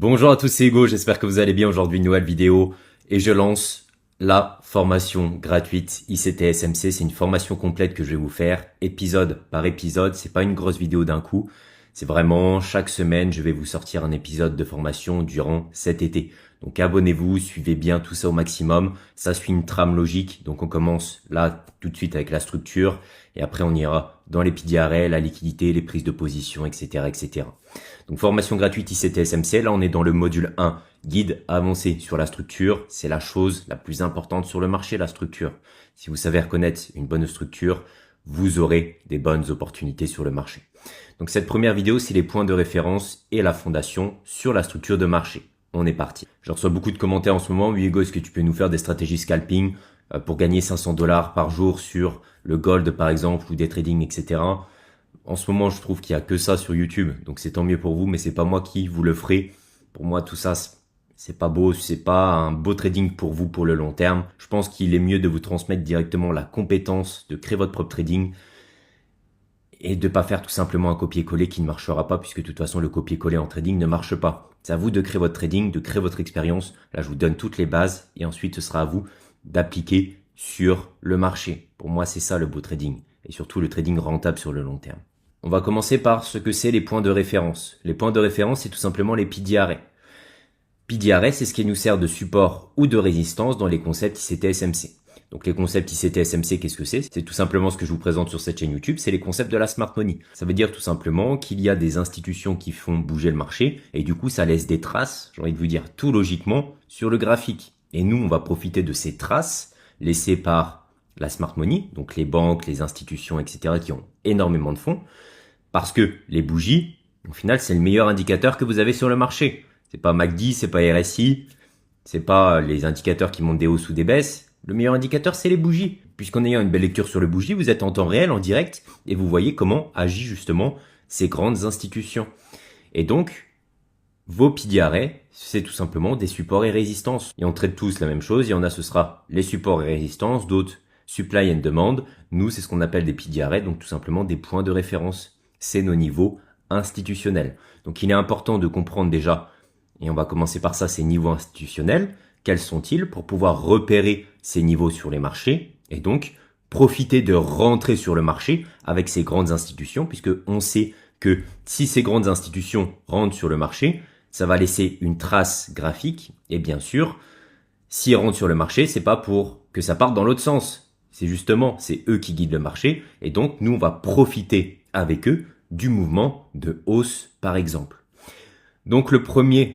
Bonjour à tous, c'est Hugo, j'espère que vous allez bien. Aujourd'hui, une nouvelle vidéo et je lance la formation gratuite ICT-SMC. C'est une formation complète que je vais vous faire épisode par épisode. C'est pas une grosse vidéo d'un coup. C'est vraiment chaque semaine, je vais vous sortir un épisode de formation durant cet été. Donc abonnez-vous, suivez bien tout ça au maximum. Ça suit une trame logique. Donc on commence là tout de suite avec la structure et après on ira dans les PDRA, la liquidité, les prises de position, etc., etc. Donc formation gratuite ICT-SMC. Là on est dans le module 1, guide avancé sur la structure. C'est la chose la plus importante sur le marché, la structure. Si vous savez reconnaître une bonne structure, vous aurez des bonnes opportunités sur le marché. Donc cette première vidéo, c'est les points de référence et la fondation sur la structure de marché. On est parti. Je reçois beaucoup de commentaires en ce moment. Oui, Hugo, est-ce que tu peux nous faire des stratégies scalping pour gagner 500 $ par jour sur le gold par exemple ou des trading, etc. En ce moment, je trouve qu'il y a que ça sur YouTube. Donc c'est tant mieux pour vous, mais c'est pas moi qui vous le ferai. Pour moi, tout ça, c'est pas beau, c'est pas un beau trading pour vous pour le long terme. Je pense qu'il est mieux de vous transmettre directement la compétence de créer votre propre trading et de pas faire tout simplement un copier-coller qui ne marchera pas puisque de toute façon le copier-coller en trading ne marche pas. C'est à vous de créer votre trading, de créer votre expérience. Là, je vous donne toutes les bases et ensuite ce sera à vous d'appliquer sur le marché. Pour moi, c'est ça le beau trading et surtout le trading rentable sur le long terme. On va commencer par ce que c'est les points de référence. Les points de référence, c'est tout simplement les PDRA. PDRA, c'est ce qui nous sert de support ou de résistance dans les concepts ICT-SMC. Donc les concepts ICT-SMC, qu'est-ce que c'est? C'est tout simplement ce que je vous présente sur cette chaîne YouTube, c'est les concepts de la smart money. Ça veut dire tout simplement qu'il y a des institutions qui font bouger le marché et du coup ça laisse des traces, j'ai envie de vous dire tout logiquement, sur le graphique. Et nous, on va profiter de ces traces laissées par la smart money, donc les banques, les institutions, etc. qui ont énormément de fonds, parce que les bougies, au final, c'est le meilleur indicateur que vous avez sur le marché. C'est pas MACD, c'est pas RSI, c'est pas les indicateurs qui montent des hausses ou des baisses. Le meilleur indicateur, c'est les bougies. Puisqu'en ayant une belle lecture sur les bougies, vous êtes en temps réel, en direct, et vous voyez comment agissent justement ces grandes institutions. Et donc, vos PDRA, c'est tout simplement des supports et résistances. Et on traite tous la même chose. Il y en a, ce sera les supports et résistances, d'autres supply and demand. Nous, c'est ce qu'on appelle des PDRA, donc tout simplement des points de référence. C'est nos niveaux institutionnels. Donc, il est important de comprendre déjà, et on va commencer par ça, ces niveaux institutionnels. Quels sont-ils pour pouvoir repérer ces niveaux sur les marchés et donc profiter de rentrer sur le marché avec ces grandes institutions puisque on sait que si ces grandes institutions rentrent sur le marché, ça va laisser une trace graphique et bien sûr, s'ils rentrent sur le marché, c'est pas pour que ça parte dans l'autre sens. C'est justement, c'est eux qui guident le marché et donc nous on va profiter avec eux du mouvement de hausse par exemple. Donc le premier